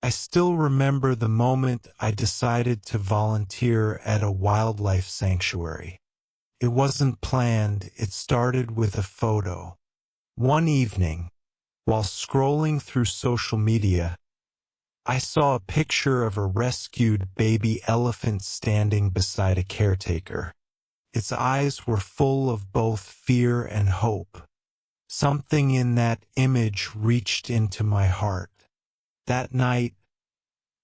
I still remember the moment I decided to volunteer at a wildlife sanctuary. It wasn't planned, it started with a photo. One evening, while scrolling through social media, I saw a picture of a rescued baby elephant standing beside a caretaker. Its eyes were full of both fear and hope. Something in that image reached into my heart. That night,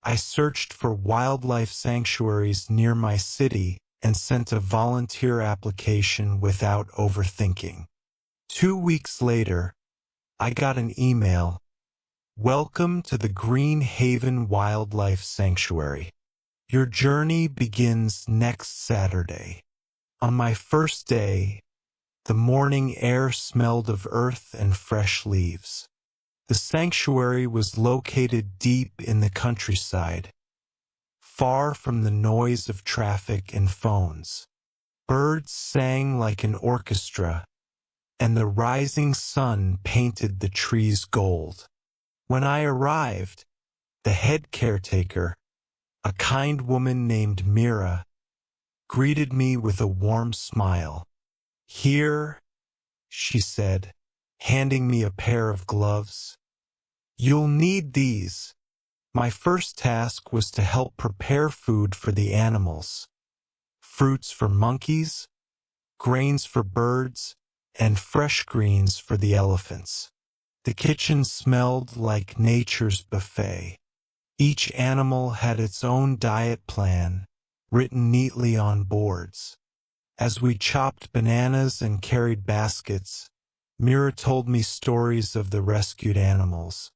I searched for wildlife sanctuaries near my city and sent a volunteer application without overthinking. 2 weeks later, I got an email. Welcome to the Green Haven Wildlife Sanctuary. Your journey begins next Saturday. On my first day, the morning air smelled of earth and fresh leaves. The sanctuary was located deep in the countryside, far from the noise of traffic and phones. Birds sang like an orchestra, and the rising sun painted the trees gold. When I arrived, the head caretaker, a kind woman named Mira, greeted me with a warm smile. "Here," she said, handing me a pair of gloves. "You'll need these." My first task was to help prepare food for the animals. Fruits for monkeys, grains for birds, and fresh greens for the elephants. The kitchen smelled like nature's buffet. Each animal had its own diet plan, written neatly on boards. As we chopped bananas and carried baskets, Mira told me stories of the rescued animals.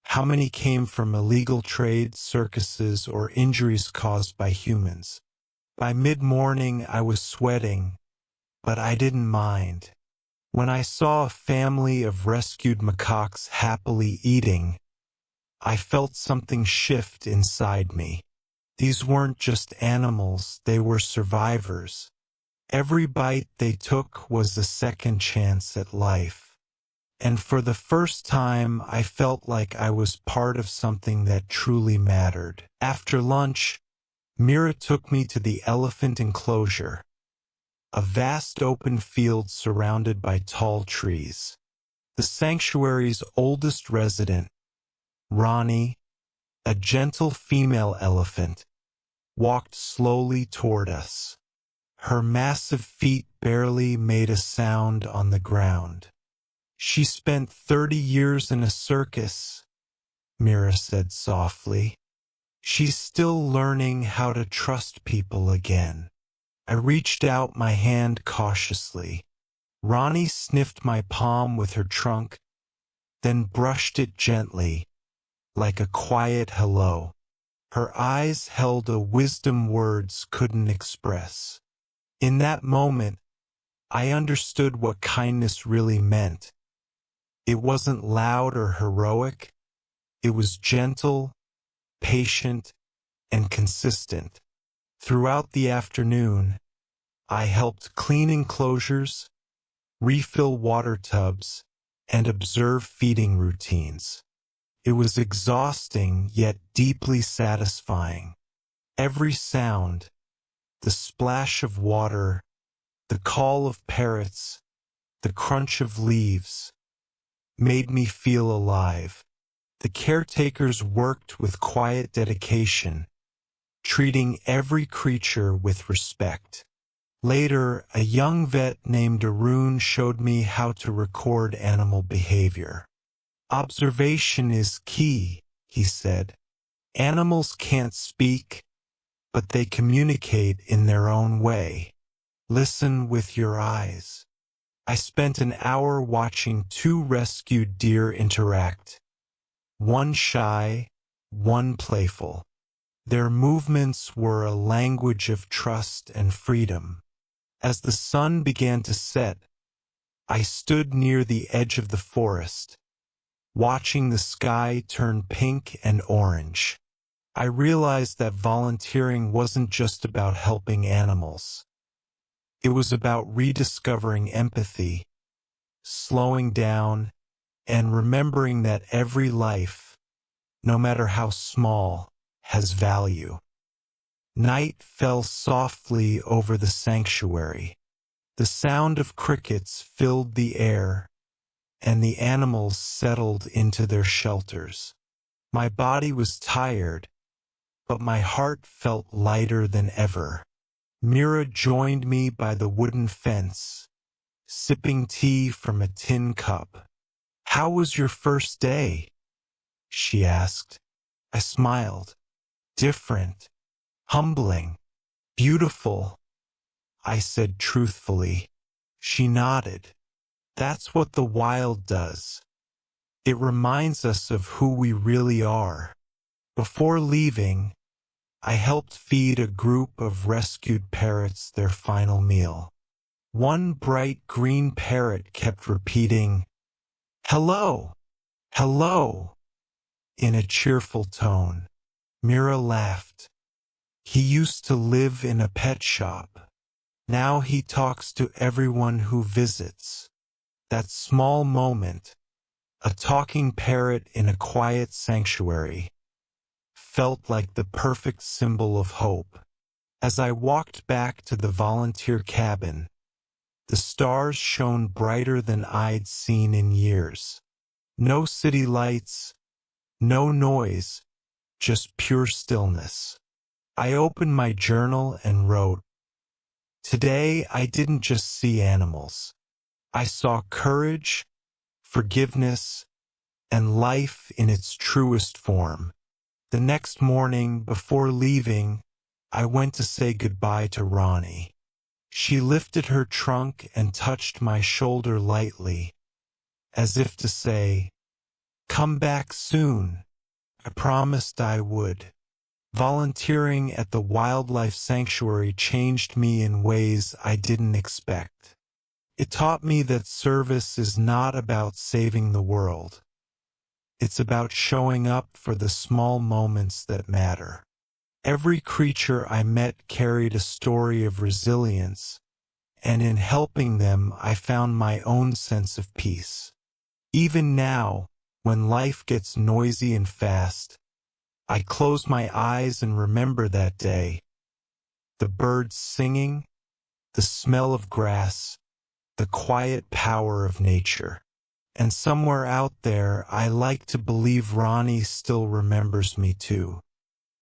How many came from illegal trade, circuses, or injuries caused by humans? By mid-morning, I was sweating, but I didn't mind. When I saw a family of rescued macaques happily eating, I felt something shift inside me. These weren't just animals, they were survivors. Every bite they took was a second chance at life. And for the first time, I felt like I was part of something that truly mattered. After lunch, Mira took me to the elephant enclosure, a vast open field surrounded by tall trees. The sanctuary's oldest resident, Ronnie, a gentle female elephant, walked slowly toward us. Her massive feet barely made a sound on the ground. "She spent 30 years in a circus," Mira said softly. "She's still learning how to trust people again." I reached out my hand cautiously. Ronnie sniffed my palm with her trunk, then brushed it gently, like a quiet hello. Her eyes held a wisdom words couldn't express. In that moment, I understood what kindness really meant. It wasn't loud or heroic. It was gentle, patient, and consistent. Throughout the afternoon, I helped clean enclosures, refill water tubs, and observe feeding routines. It was exhausting yet deeply satisfying. Every sound, the splash of water, the call of parrots, the crunch of leaves, made me feel alive. The caretakers worked with quiet dedication, treating every creature with respect. Later, a young vet named Arun showed me how to record animal behavior. "Observation is key," he said. "Animals can't speak, but they communicate in their own way. Listen with your eyes." I spent an hour watching 2 rescued deer interact, one shy, one playful. Their movements were a language of trust and freedom. As the sun began to set, I stood near the edge of the forest, watching the sky turn pink and orange. I realized that volunteering wasn't just about helping animals. It was about rediscovering empathy, slowing down, and remembering that every life, no matter how small, has value. Night fell softly over the sanctuary. The sound of crickets filled the air, and the animals settled into their shelters. My body was tired, but my heart felt lighter than ever. Mira joined me by the wooden fence, sipping tea from a tin cup. "How was your first day?" she asked. I smiled. "Different, humbling, beautiful," I said truthfully. She nodded. "That's what the wild does. It reminds us of who we really are." Before leaving, I helped feed a group of rescued parrots their final meal. One bright green parrot kept repeating, "Hello, hello," in a cheerful tone. Mira laughed. "He used to live in a pet shop. Now he talks to everyone who visits." That small moment, a talking parrot in a quiet sanctuary, felt like the perfect symbol of hope. As I walked back to the volunteer cabin, the stars shone brighter than I'd seen in years. No city lights, no noise, just pure stillness. I opened my journal and wrote, "Today I didn't just see animals. I saw courage, forgiveness, and life in its truest form." The next morning, before leaving, I went to say goodbye to Ronnie. She lifted her trunk and touched my shoulder lightly, as if to say, "Come back soon." I promised I would. Volunteering at the wildlife sanctuary changed me in ways I didn't expect. It taught me that service is not about saving the world. It's about showing up for the small moments that matter. Every creature I met carried a story of resilience, and in helping them I found my own sense of peace. Even now, when life gets noisy and fast, I close my eyes and remember that day. The birds singing, the smell of grass, the quiet power of nature. And somewhere out there, I like to believe Ronnie still remembers me too.